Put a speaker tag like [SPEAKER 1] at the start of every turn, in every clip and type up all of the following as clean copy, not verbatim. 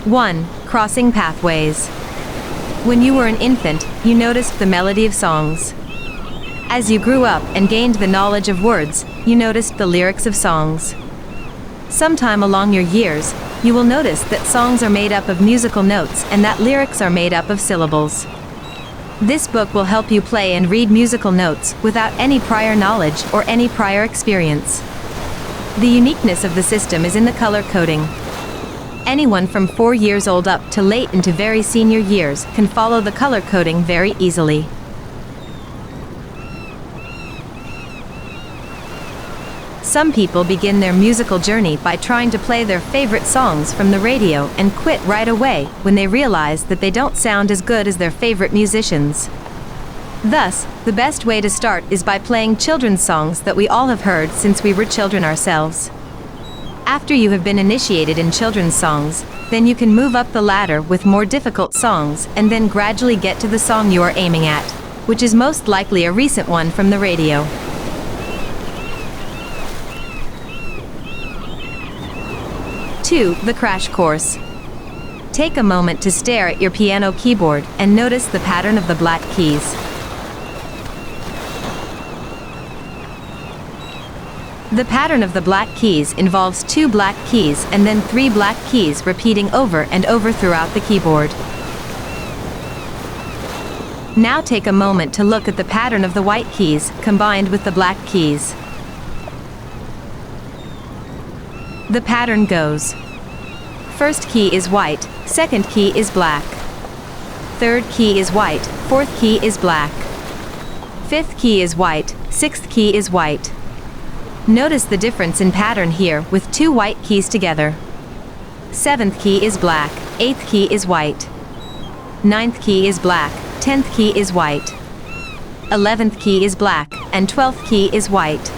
[SPEAKER 1] 1. Crossing pathways. When you were an infant, you noticed the melody of songs. As you grew up and gained the knowledge of words, you noticed the lyrics of songs. Sometime along your years, you will notice that songs are made up of musical notes and that lyrics are made up of syllables. This book will help you play and read musical notes without any prior knowledge or any prior experience. The uniqueness of the system is in the color coding. Anyone from 4 years old up to late into very senior years can follow the color coding very easily. Some people begin their musical journey by trying to play their favorite songs from the radio and quit right away when they realize that they don't sound as good as their favorite musicians. Thus, the best way to start is by playing children's songs that we all have heard since we were children ourselves. After you have been initiated in children's songs, then you can move up the ladder with more difficult songs and then gradually get to the song you are aiming at, which is most likely a recent one from the radio. Two, the crash course. Take a moment to stare at your piano keyboard and notice the pattern of the black keys. The pattern of the black keys involves 2 black keys and then 3 black keys repeating over and over throughout the keyboard. Now take a moment to look at the pattern of the white keys combined with the black keys. The pattern goes: first key is white, second key is black. Third key is white, fourth key is black. Fifth key is white, sixth key is white. Notice the difference in pattern here with 2 white keys together. Seventh key is black, eighth key is white. Ninth key is black, 10th key is white. 11th key is black, and 12th key is white.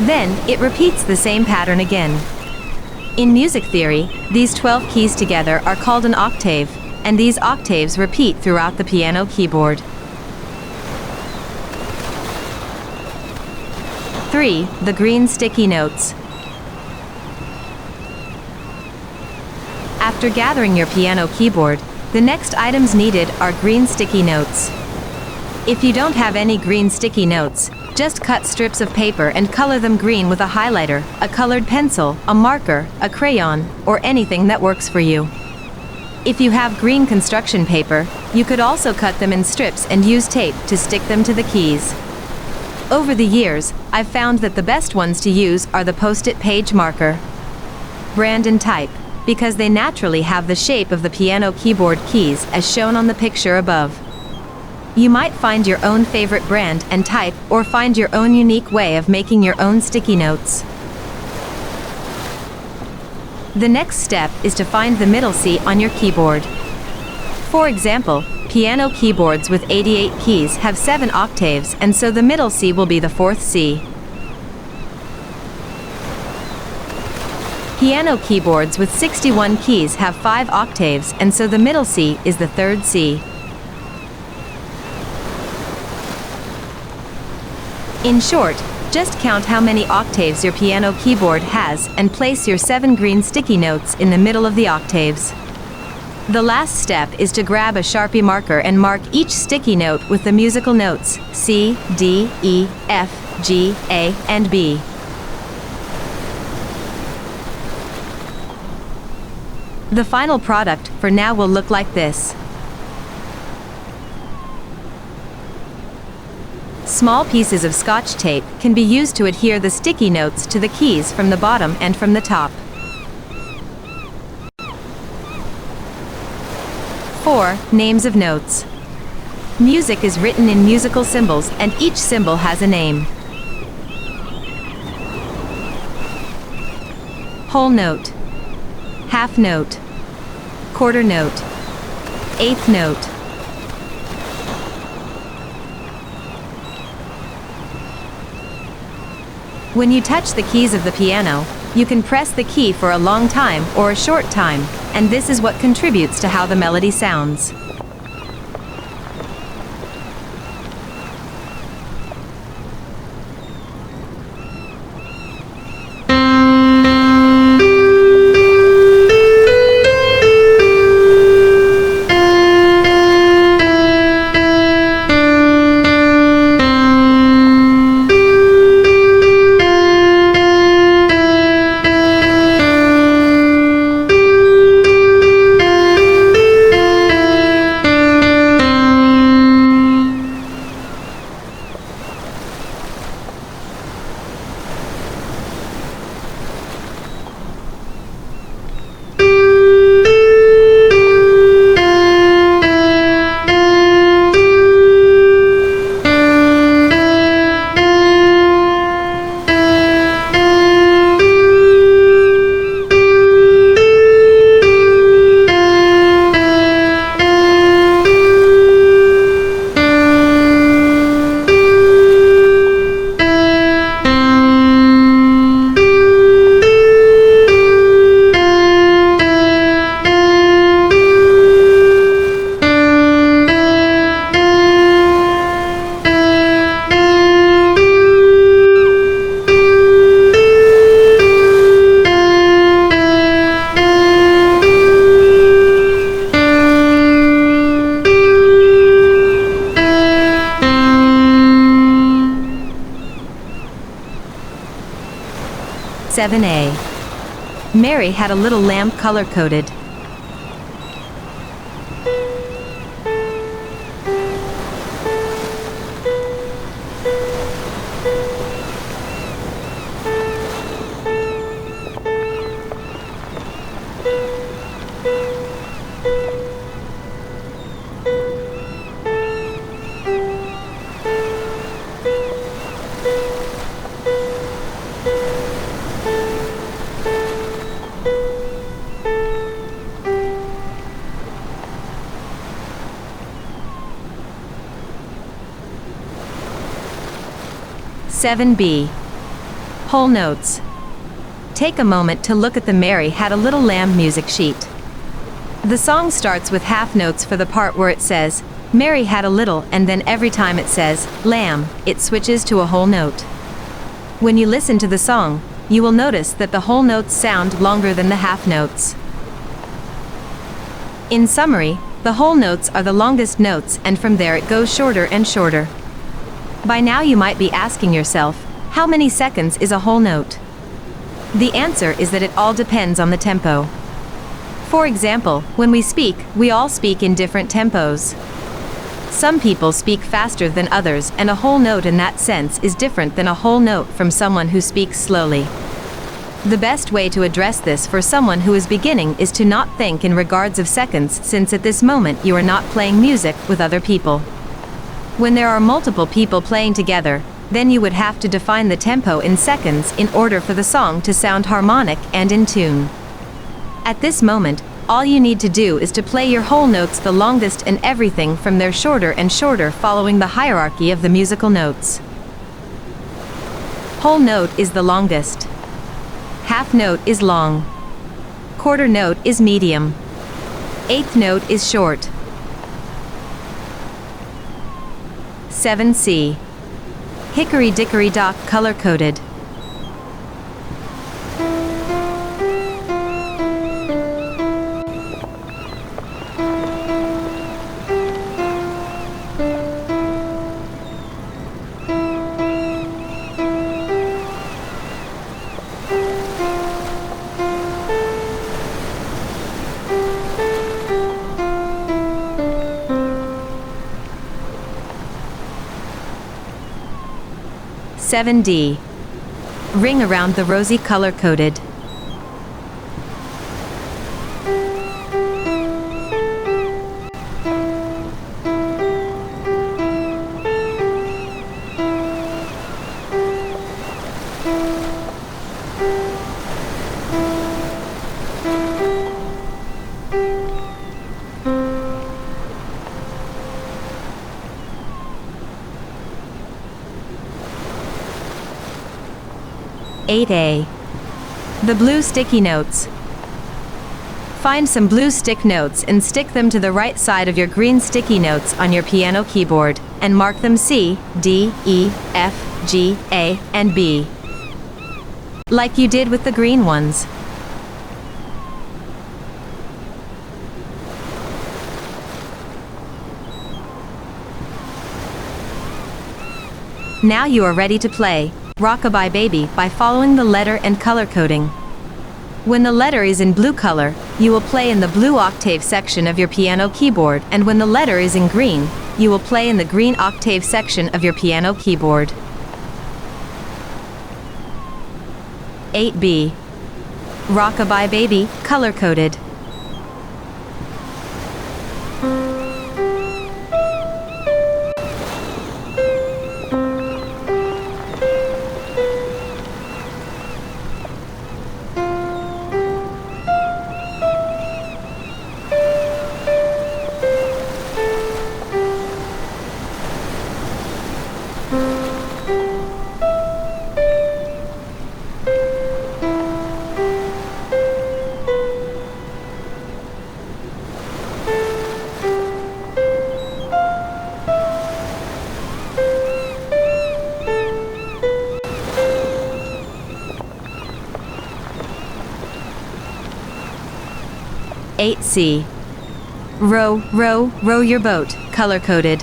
[SPEAKER 1] Then, it repeats the same pattern again. In music theory, these 12 keys together are called an octave, and these octaves repeat throughout the piano keyboard. 3. The green sticky notes. After gathering your piano keyboard, the next items needed are green sticky notes. If you don't have any green sticky notes, just cut strips of paper and color them green with a highlighter, a colored pencil, a marker, a crayon, or anything that works for you. If you have green construction paper, you could also cut them in strips and use tape to stick them to the keys. Over the years, I've found that the best ones to use are the Post-it page marker brand and type, because they naturally have the shape of the piano keyboard keys as shown on the picture above. You might find your own favorite brand and type or find your own unique way of making your own sticky notes. The next step is to find the middle C on your keyboard. For example, piano keyboards with 88 keys have 7 octaves, and so the middle C will be the 4th C. Piano keyboards with 61 keys have 5 octaves, and so the middle C is the 3rd C. In short, just count how many octaves your piano keyboard has and place your 7 green sticky notes in the middle of the octaves. The last step is to grab a Sharpie marker and mark each sticky note with the musical notes C, D, E, F, G, A, and B. The final product for now will look like this. Small pieces of Scotch tape can be used to adhere the sticky notes to the keys from the bottom and from the top. 4. Names of notes. Music is written in musical symbols, and each symbol has a name. Whole note, half note, quarter note, eighth note. When you touch the keys of the piano, you can press the key for a long time or a short time, and this is what contributes to how the melody sounds. 7A. Mary had a little lamb color-coded. 7B. Whole notes. Take a moment to look at the Mary Had a Little Lamb music sheet. The song starts with half notes for the part where it says, Mary had a little, and then every time it says, lamb, it switches to a whole note. When you listen to the song, you will notice that the whole notes sound longer than the half notes. In summary, the whole notes are the longest notes, and from there it goes shorter and shorter. By now you might be asking yourself, how many seconds is a whole note? The answer is that it all depends on the tempo. For example, when we speak, we all speak in different tempos. Some people speak faster than others, and a whole note in that sense is different than a whole note from someone who speaks slowly. The best way to address this for someone who is beginning is to not think in regards of seconds, since at this moment you are not playing music with other people. When there are multiple people playing together, then you would have to define the tempo in seconds in order for the song to sound harmonic and in tune. At this moment, all you need to do is to play your whole notes the longest and everything from there shorter and shorter, following the hierarchy of the musical notes. Whole note is the longest. Half note is long. Quarter note is medium. Eighth note is short. 7C. Hickory Dickory Dock color-coded. Seven D. Ring around the Rosie color-coded. Eight A. The blue sticky notes. Find some blue stick notes and stick them to the right side of your green sticky notes on your piano keyboard, and mark them C, D, E, F, G, A, and B. Like you did with the green ones. Now you are ready to play Rockabye Baby by following the letter and color coding. When the letter is in blue color, you will play in the blue octave section of your piano keyboard, and when the letter is in green, you will play in the green octave section of your piano keyboard. 8B. Rockabye Baby, color-coded. Eight C. Row, row, row your boat, color-coded.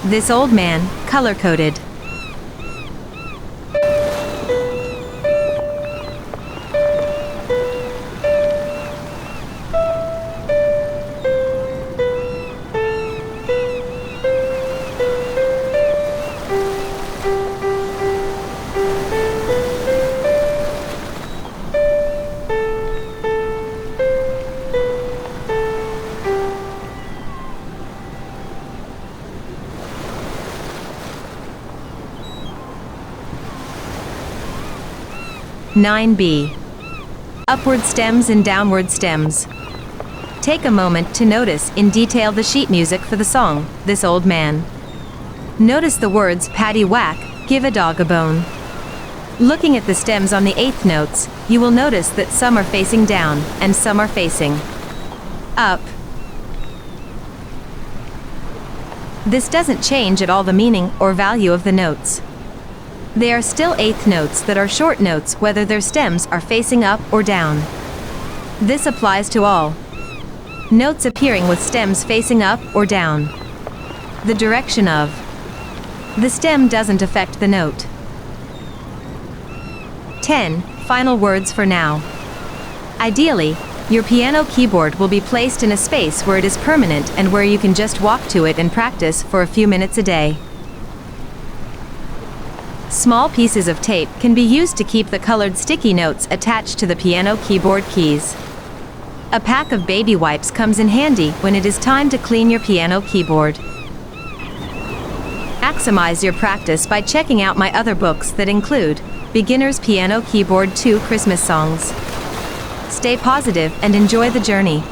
[SPEAKER 1] This Old Man, color-coded. Nine B. Upward stems and downward stems. Take a moment to notice in detail the sheet music for the song, This Old Man. Notice the words patty whack, give a dog a bone. Looking at the stems on the eighth notes, you will notice that some are facing down, and some are facing up. This doesn't change at all the meaning or value of the notes. They are still eighth notes that are short notes whether their stems are facing up or down. This applies to all notes appearing with stems facing up or down. The direction of the stem doesn't affect the note. 10. Final words for now. Ideally, your piano keyboard will be placed in a space where it is permanent and where you can just walk to it and practice for a few minutes a day. Small pieces of tape can be used to keep the colored sticky notes attached to the piano keyboard keys. A pack of baby wipes comes in handy when it is time to clean your piano keyboard. Maximize your practice by checking out my other books that include Beginner's Piano Keyboard 2 Christmas Songs. Stay positive and enjoy the journey.